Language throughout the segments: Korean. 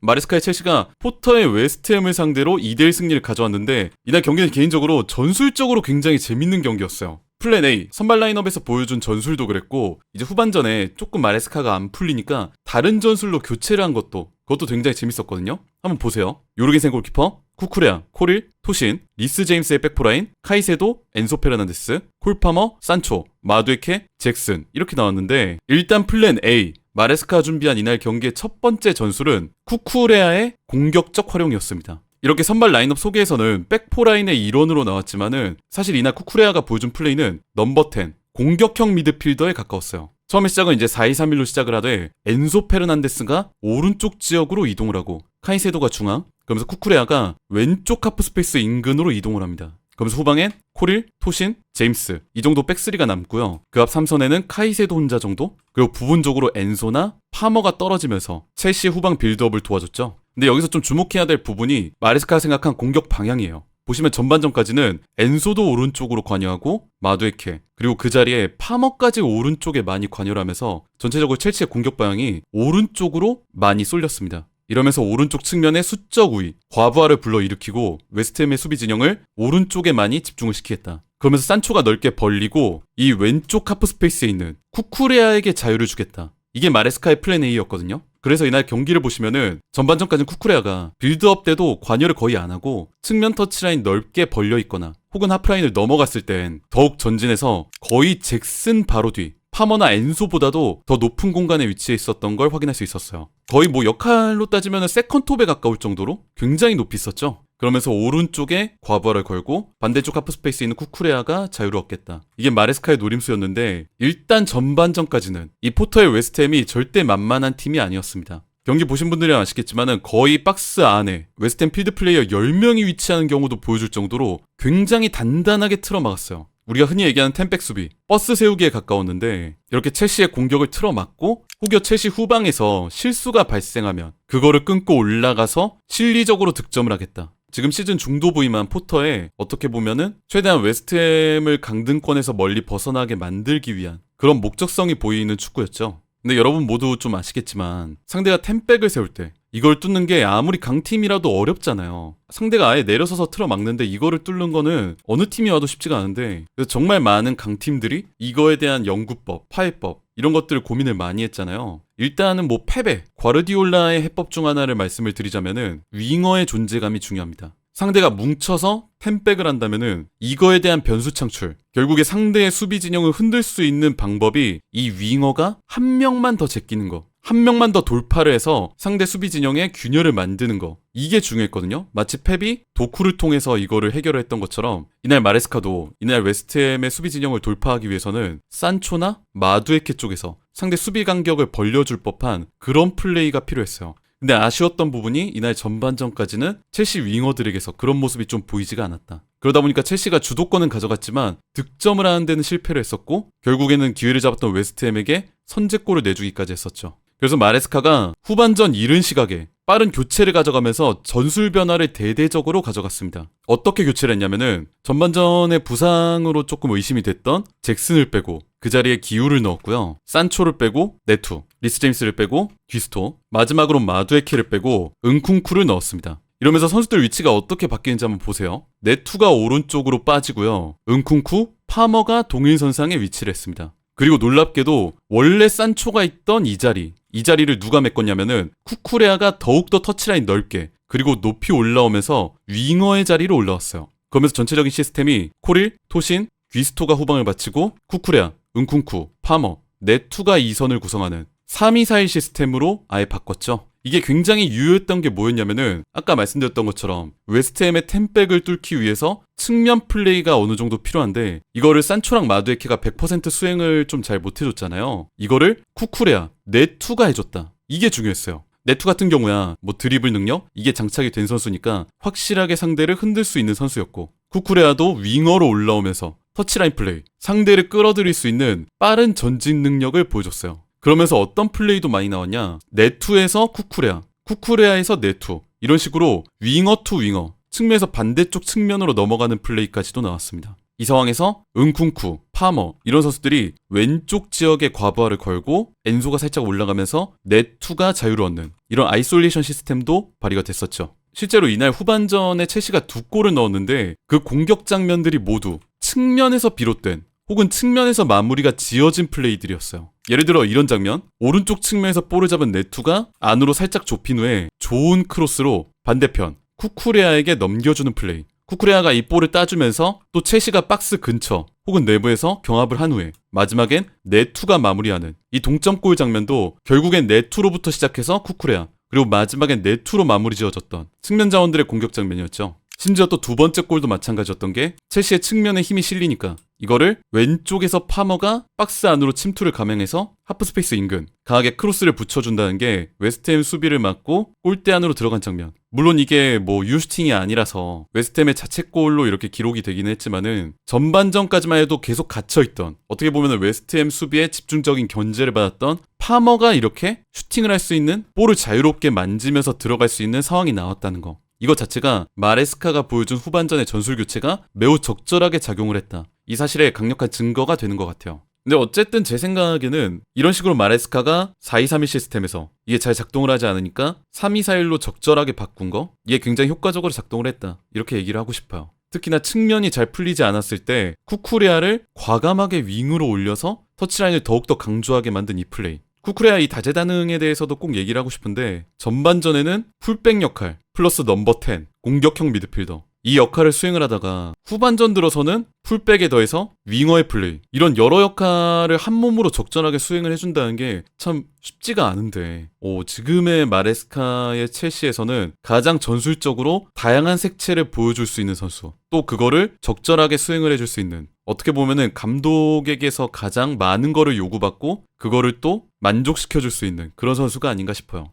마레스카의 첼시가 포터의 웨스트햄을 상대로 2대1 승리를 가져왔는데 이날 경기는 개인적으로 전술적으로 굉장히 재밌는 경기였어요. 플랜 A, 선발 라인업에서 보여준 전술도 그랬고 이제 후반전에 조금 마레스카가 안 풀리니까 다른 전술로 교체를 한 그것도 굉장히 재밌었거든요. 한번 보세요. 요르겐센 골키퍼, 쿠쿠레아, 코릴, 토신, 리스 제임스의 백포라인, 카이세도, 엔소 페르난데스, 콜파머, 산초, 마두에케, 잭슨 이렇게 나왔는데 일단 플랜 A, 마레스카가 준비한 이날 경기의 첫 번째 전술은 쿠쿠레아의 공격적 활용이었습니다. 이렇게 선발 라인업 소개에서는 백포라인의 일원으로 나왔지만은 사실 이날 쿠쿠레아가 보여준 플레이는 넘버 10, 공격형 미드필더에 가까웠어요. 처음에 시작은 이제 4-2-3-1로 시작을 하되 엔소 페르난데스가 오른쪽 지역으로 이동을 하고 카이세도가 중앙, 그러면서 쿠쿠레아가 왼쪽 하프 스페이스 인근으로 이동을 합니다. 그러면서 후방엔 코릴, 토신, 제임스 이 정도 백스리가 남고요. 그 앞 3선에는 카이세도 혼자 정도, 그리고 부분적으로 엔소나 파머가 떨어지면서 첼시 후방 빌드업을 도와줬죠. 근데 여기서 좀 주목해야 될 부분이 마레스카가 생각한 공격 방향이에요. 보시면 전반전까지는 엔소도 오른쪽으로 관여하고 마두에케 그리고 그 자리에 파머까지 오른쪽에 많이 관여를 하면서 전체적으로 첼시의 공격 방향이 오른쪽으로 많이 쏠렸습니다. 이러면서 오른쪽 측면의 수적 우위, 과부하를 불러일으키고 웨스트햄의 수비 진영을 오른쪽에 많이 집중을 시키겠다. 그러면서 산초가 넓게 벌리고 이 왼쪽 하프 스페이스에 있는 쿠쿠레아에게 자유를 주겠다. 이게 마레스카의 플랜 A였거든요. 그래서 이날 경기를 보시면은 전반전까지는 쿠쿠레아가 빌드업 때도 관여를 거의 안 하고 측면 터치라인 넓게 벌려 있거나 혹은 하프라인을 넘어갔을 땐 더욱 전진해서 거의 잭슨 바로 뒤 파머나 엔소보다도 더 높은 공간에 위치해 있었던 걸 확인할 수 있었어요. 거의 뭐 역할로 따지면 세컨톱에 가까울 정도로 굉장히 높이 있었죠. 그러면서 오른쪽에 과부하를 걸고 반대쪽 하프 스페이스에 있는 쿠쿠레아가 자유를 얻겠다. 이게 마레스카의 노림수였는데 일단 전반전까지는 이 포터의 웨스트햄이 절대 만만한 팀이 아니었습니다. 경기 보신 분들이랑 아시겠지만은 거의 박스 안에 웨스트햄 필드 플레이어 10명이 위치하는 경우도 보여줄 정도로 굉장히 단단하게 틀어막았어요. 우리가 흔히 얘기하는 템백 수비, 버스 세우기에 가까웠는데 이렇게 첼시의 공격을 틀어막고 혹여 첼시 후방에서 실수가 발생하면 그거를 끊고 올라가서 실리적으로 득점을 하겠다. 지금 시즌 중도 부임한 포터에 어떻게 보면은 최대한 웨스트햄을 강등권에서 멀리 벗어나게 만들기 위한 그런 목적성이 보이는 축구였죠. 근데 여러분 모두 좀 아시겠지만 상대가 템백을 세울 때 이걸 뚫는 게 아무리 강팀이라도 어렵잖아요. 상대가 아예 내려서서 틀어막는데 이거를 뚫는 거는 어느 팀이 와도 쉽지가 않은데 그래서 정말 많은 강팀들이 이거에 대한 연구법, 파해법 이런 것들을 고민을 많이 했잖아요. 일단은 뭐 페베, 과르디올라의 해법 중 하나를 말씀을 드리자면은 윙어의 존재감이 중요합니다. 상대가 뭉쳐서 템백을 한다면은 이거에 대한 변수 창출, 결국에 상대의 수비 진영을 흔들 수 있는 방법이 이 윙어가 한 명만 더 제끼는 거, 한 명만 더 돌파를 해서 상대 수비 진영에 균열을 만드는 거, 이게 중요했거든요. 마치 펩이 도쿠를 통해서 이거를 해결을 했던 것처럼 이날 마레스카도 이날 웨스트햄의 수비 진영을 돌파하기 위해서는 산초나 마두에케 쪽에서 상대 수비 간격을 벌려줄 법한 그런 플레이가 필요했어요. 근데 아쉬웠던 부분이 이날 전반전까지는 첼시 윙어들에게서 그런 모습이 좀 보이지가 않았다. 그러다 보니까 첼시가 주도권은 가져갔지만 득점을 하는 데는 실패를 했었고 결국에는 기회를 잡았던 웨스트햄에게 선제골을 내주기까지 했었죠. 그래서 마레스카가 후반전 이른 시각에 빠른 교체를 가져가면서 전술 변화를 대대적으로 가져갔습니다. 어떻게 교체를 했냐면은 전반전에 부상으로 조금 의심이 됐던 잭슨을 빼고 그 자리에 기우를 넣었고요. 산초를 빼고 네투, 리스 제임스를 빼고 귀스토, 마지막으로 마두에케를 빼고 은쿵쿠를 넣었습니다. 이러면서 선수들 위치가 어떻게 바뀌는지 한번 보세요. 네투가 오른쪽으로 빠지고요. 은쿵쿠, 파머가 동일선상에 위치를 했습니다. 그리고 놀랍게도 원래 산초가 있던 이 자리를 누가 메꿨냐면은 쿠쿠레아가 더욱더 터치라인 넓게 그리고 높이 올라오면서 윙어의 자리로 올라왔어요. 그러면서 전체적인 시스템이 코릴, 토신, 귀스토가 후방을 바치고 쿠쿠레아, 은쿵쿠, 파머, 네투가 2선을 구성하는 3-2-4-1 시스템으로 아예 바꿨죠. 이게 굉장히 유효했던 게 뭐였냐면은 아까 말씀드렸던 것처럼 웨스트햄의 템백을 뚫기 위해서 측면 플레이가 어느 정도 필요한데 이거를 산초랑 마두에케가 100% 수행을 좀 잘 못해줬잖아요. 이거를 쿠쿠레아, 네투가 해줬다. 이게 중요했어요. 네투 같은 경우야 뭐 드리블 능력 이게 장착이 된 선수니까 확실하게 상대를 흔들 수 있는 선수였고 쿠쿠레아도 윙어로 올라오면서 터치라인 플레이, 상대를 끌어들일 수 있는 빠른 전진 능력을 보여줬어요. 그러면서 어떤 플레이도 많이 나왔냐, 네투에서 쿠쿠레아, 쿠쿠레아에서 네투 이런 식으로 윙어 투 윙어, 측면에서 반대쪽 측면으로 넘어가는 플레이까지도 나왔습니다. 이 상황에서 은쿵쿠, 파머 이런 선수들이 왼쪽 지역에 과부하를 걸고 엔소가 살짝 올라가면서 네투가 자유를 얻는 이런 아이솔레이션 시스템도 발휘가 됐었죠. 실제로 이날 후반전에 첼시가 2골을 넣었는데 그 공격 장면들이 모두 측면에서 비롯된 혹은 측면에서 마무리가 지어진 플레이들이었어요. 예를 들어 이런 장면, 오른쪽 측면에서 볼을 잡은 네투가 안으로 살짝 좁힌 후에 좋은 크로스로 반대편 쿠쿠레아에게 넘겨주는 플레이. 쿠쿠레아가 이 볼을 따주면서 또 첼시가 박스 근처 혹은 내부에서 경합을 한 후에 마지막엔 네투가 마무리하는 이 동점골 장면도 결국엔 네투로부터 시작해서 쿠쿠레아 그리고 마지막엔 네투로 마무리 지어졌던 측면 자원들의 공격 장면이었죠. 심지어 또 두 번째 골도 마찬가지였던 게 첼시의 측면에 힘이 실리니까 이거를 왼쪽에서 파머가 박스 안으로 침투를 감행해서 하프스페이스 인근 강하게 크로스를 붙여준다는 게 웨스트햄 수비를 막고 골대 안으로 들어간 장면. 물론 이게 뭐 유슈팅이 아니라서 웨스트햄의 자책골로 이렇게 기록이 되기는 했지만은 전반전까지만 해도 계속 갇혀있던 어떻게 보면 웨스트햄 수비에 집중적인 견제를 받았던 파머가 이렇게 슈팅을 할 수 있는 볼을 자유롭게 만지면서 들어갈 수 있는 상황이 나왔다는 거. 이것 자체가 마레스카가 보여준 후반전의 전술 교체가 매우 적절하게 작용을 했다. 이 사실에 강력한 증거가 되는 것 같아요. 근데 어쨌든 제 생각에는 이런 식으로 마레스카가 4-2-3-1 시스템에서 이게 잘 작동을 하지 않으니까 3-2-4-1로 적절하게 바꾼 거 이게 굉장히 효과적으로 작동을 했다. 이렇게 얘기를 하고 싶어요. 특히나 측면이 잘 풀리지 않았을 때 쿠쿠레아를 과감하게 윙으로 올려서 터치라인을 더욱더 강조하게 만든 이 플레이. 쿠쿠레아 이 다재다능에 대해서도 꼭 얘기를 하고 싶은데 전반전에는 풀백 역할 플러스 넘버 10 공격형 미드필더 이 역할을 수행을 하다가 후반전 들어서는 풀백에 더해서 윙어의 플레이 이런 여러 역할을 한 몸으로 적절하게 수행을 해준다는 게 참 쉽지가 않은데 지금의 마레스카의 첼시에서는 가장 전술적으로 다양한 색채를 보여줄 수 있는 선수 또 그거를 적절하게 수행을 해줄 수 있는 어떻게 보면은 감독에게서 가장 많은 거를 요구받고 그거를 또 만족시켜줄 수 있는 그런 선수가 아닌가 싶어요.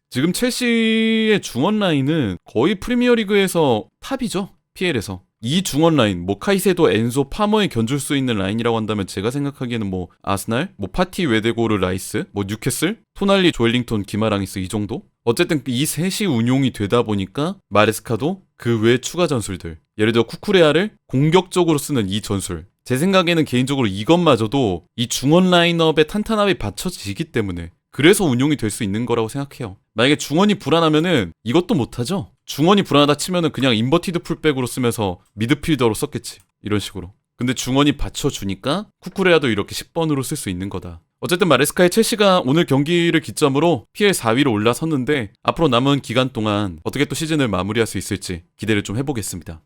지금 첼시의 중원 라인은 거의 프리미어리그에서 탑이죠. PL에서. 이 중원 라인, 카이세도, 엔소, 파머에 견줄 수 있는 라인이라고 한다면 제가 생각하기에는 아스날, 파티, 웨데고르, 라이스, 뉴캐슬, 토날리, 조엘링톤, 기마랑이스 이 정도? 어쨌든 이 셋이 운용이 되다 보니까 마레스카도 그 외 추가 전술들 예를 들어 쿠쿠레아를 공격적으로 쓰는 이 전술 제 생각에는 개인적으로 이것마저도 이 중원 라인업의 탄탄함이 받쳐지기 때문에 그래서 운용이 될 수 있는 거라고 생각해요. 만약에 중원이 불안하면은 이것도 못하죠. 중원이 불안하다 치면은 그냥 인버티드 풀백으로 쓰면서 미드필더로 썼겠지. 이런 식으로. 근데 중원이 받쳐주니까 쿠쿠레아도 이렇게 10번으로 쓸 수 있는 거다. 어쨌든 마레스카의 첼시가 오늘 경기를 기점으로 PL 4위로 올라섰는데 앞으로 남은 기간 동안 어떻게 또 시즌을 마무리할 수 있을지 기대를 좀 해보겠습니다.